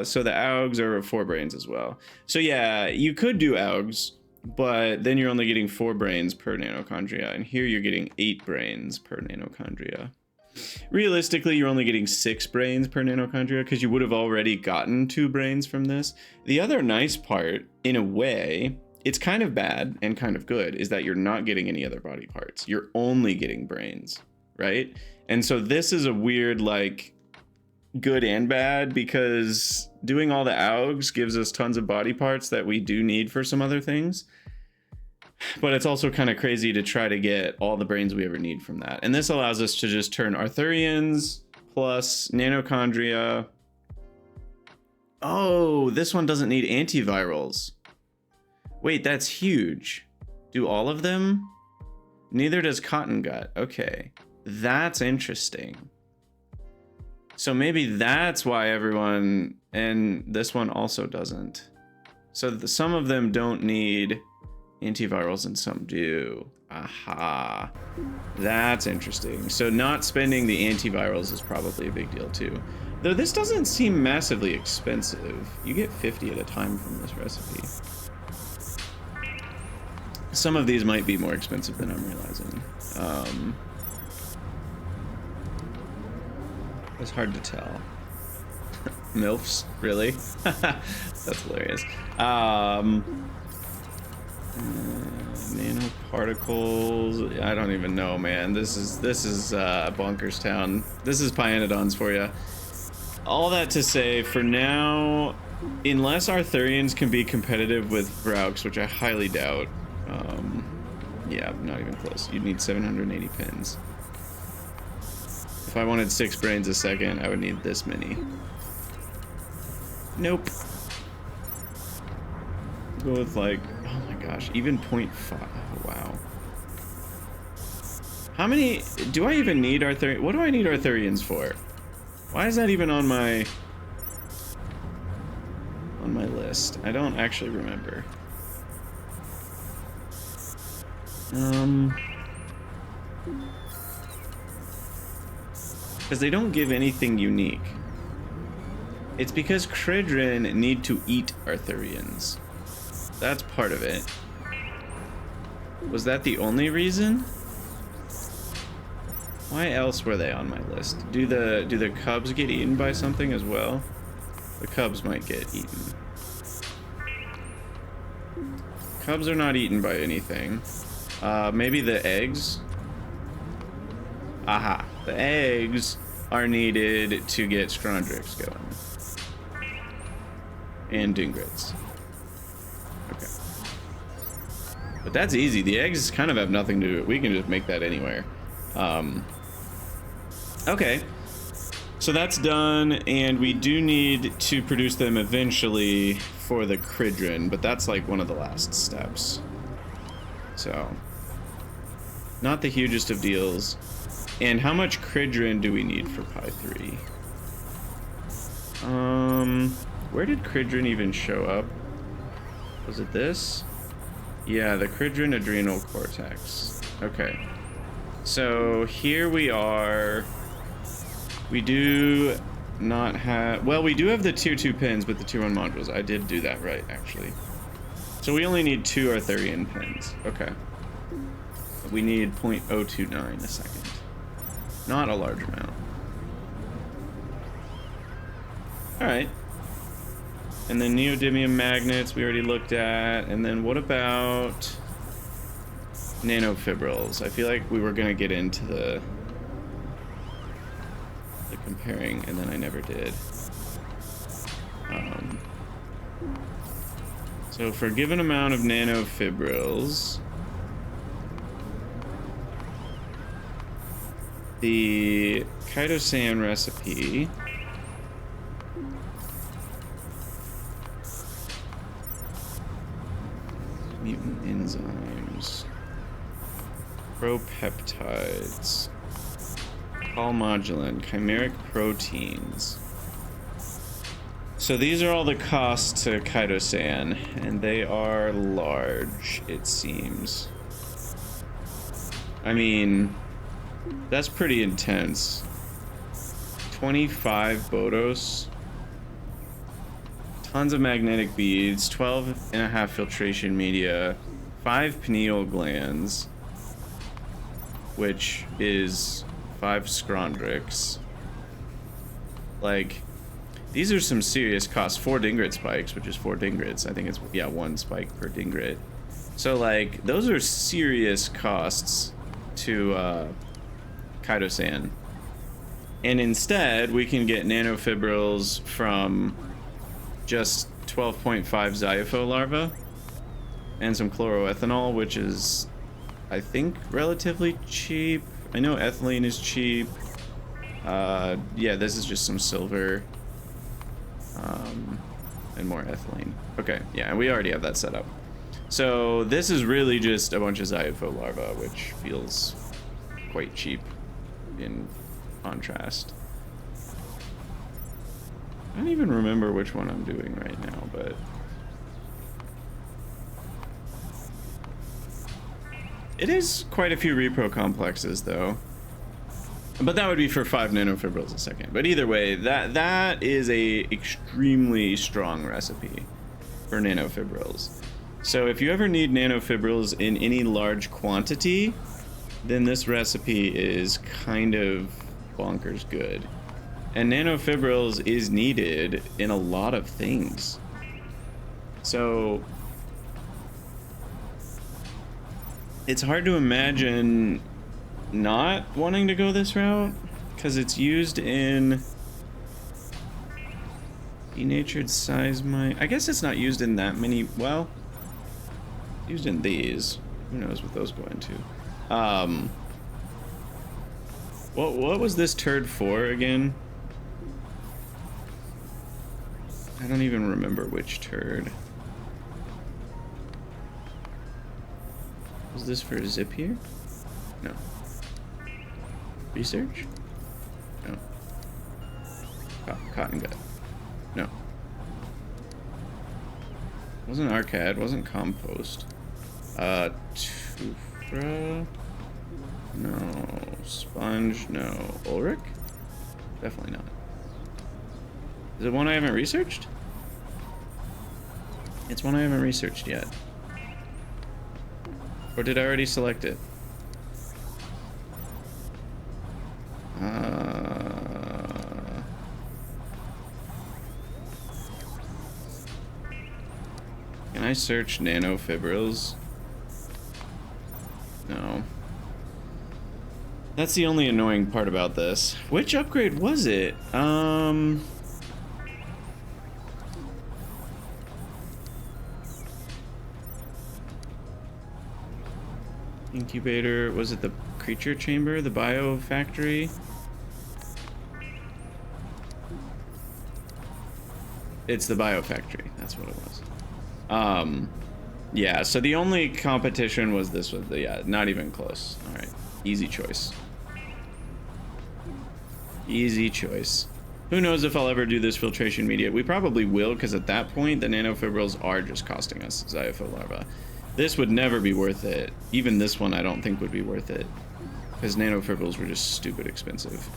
So the Augs are 4 brains as well. So yeah, you could do Augs, but then you're only getting 4 brains per nanochondria, and here you're getting 8 brains per nanochondria. Realistically, you're only getting 6 brains per nanochondria because you would have already gotten 2 brains from this. The other nice part, in a way, it's kind of bad and kind of good, is that you're not getting any other body parts. You're only getting brains, right? And so this is a weird, like, good and bad, because doing all the AUGs gives us tons of body parts that we do need for some other things. But it's also kind of crazy to try to get all the brains we ever need from that. And this allows us to just turn Arthurians plus nanochondria. Oh, this one doesn't need antivirals. Wait, that's huge. Do all of them? Neither does cotton gut. Okay, that's interesting. So maybe that's why everyone, and this one also doesn't. So some of them don't need antivirals and some do. Aha, that's interesting. So not spending the antivirals is probably a big deal too. Though this doesn't seem massively expensive. You get 50 at a time from this recipe. Some of these might be more expensive than I'm realizing. It's hard to tell. MILFs, really? That's hilarious. Nanoparticles. I don't even know, man. This is bonkers town. This is pyanodons for you. All that to say, for now, unless Arthurians can be competitive with Braux, which I highly doubt. Yeah, not even close. You'd need 780 pins. If I wanted 6 brains a second, I would need this many. Nope. Go with like, oh my gosh, even 0.5. Oh, wow. How many do I even need Arthurians? What do I need Arthurians for? Why is that even on my list? I don't actually remember. Because they don't give anything unique. It's because Cridrin need to eat Arthurians. That's part of it. Was that the only reason? Why else were they on my list? Do the cubs get eaten by something as well? The cubs might get eaten. Cubs are not eaten by anything. Maybe the eggs? Aha. The eggs are needed to get Scrondrix going. And Dingrits. Okay. But that's easy. The eggs kind of have nothing to do. We can just make that anywhere. Okay. So that's done, and we do need to produce them eventually for the Cridron, but that's like one of the last steps. So, not the hugest of deals. And how much Cridron do we need for py3? Where did Cridron even show up? Was it this? Yeah, the Cridron adrenal cortex. Okay. So here we are. We do not have... Well, we do have the tier 2 pins, but the tier 1 modules. I did do that right, actually. So we only need 2 Arthurian pins. Okay. We need 0.029 a second. Not a large amount. Alright. And then neodymium magnets we already looked at. And then what about nanofibrils? I feel like we were going to get into the comparing, and then I never did. So for a given amount of nanofibrils, the chitosan recipe mutant enzymes, propeptides, polymodulin, chimeric proteins. So these are all the costs to chitosan, and they are large, it seems. I mean, that's pretty intense. 25 Bodos, tons of magnetic beads, 12.5 filtration media, 5 pineal glands, which is 5 scrondrix. Like, these are some serious costs. 4 dingrit spikes, which is 4 dingrits. I think it's, yeah, 1 spike per dingrit. So, like, those are serious costs to chitosan. And instead, we can get nanofibrils from just 12.5 Zyopho larvae and some chloroethanol, which is, I think, relatively cheap. I know ethylene is cheap. Yeah, this is just some silver. And more ethylene. Okay, yeah, and we already have that set up. So this is really just a bunch of Zyopho larvae, which feels quite cheap in contrast. I don't even remember which one I'm doing right now, but... It is quite a few repro complexes, though. But that would be for 5 nanofibrils a second. But either way, that is a extremely strong recipe for nanofibrils. So if you ever need nanofibrils in any large quantity, then this recipe is kind of bonkers good. And nanofibrils is needed in a lot of things. So it's hard to imagine not wanting to go this route, because it's used in denatured seismite. I guess it's not used in that many. Well, used in these. Who knows what those go into? What was this turd for again? I don't even remember which turd. Was this for zip here? No. Research? No. Cotton gut. No. Wasn't arcad, wasn't compost. Tufra? No. Sponge? No. Ulrich? Definitely not. Is it one I haven't researched? It's one I haven't researched yet. Or did I already select it? Can I search nanofibrils? No. That's the only annoying part about this. Which upgrade was it? Incubator, was it the creature chamber, the bio factory? It's the biofactory. That's what it was. Yeah, so the only competition was this one. Yeah, not even close. All right, easy choice. Easy choice. Who knows if I'll ever do this filtration media? We probably will, because at that point, the nanofibrils are just costing us xylophil larvae. This would never be worth it. Even this one, I don't think would be worth it, because nanofibrils were just stupid expensive.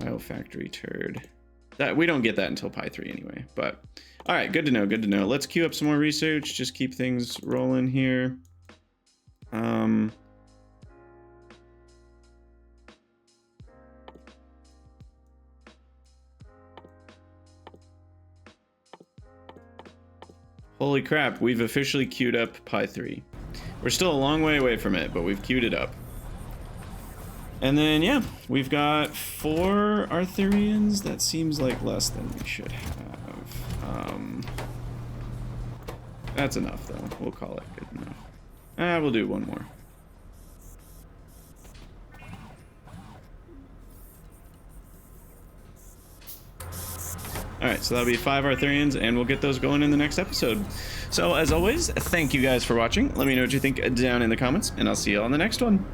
Biofactory turd. That we don't get that until pY3 anyway. But all right, good to know. Good to know. Let's queue up some more research. Just keep things rolling here. Holy crap, we've officially queued up pY3. We're still a long way away from it, but we've queued it up. And then, yeah, we've got 4 Arthurians. That seems like less than we should have. That's enough, though. We'll call it good enough. We'll do one more. Alright, so that'll be 5 Arthurians, and we'll get those going in the next episode. So, as always, thank you guys for watching. Let me know what you think down in the comments, and I'll see you all in the next one.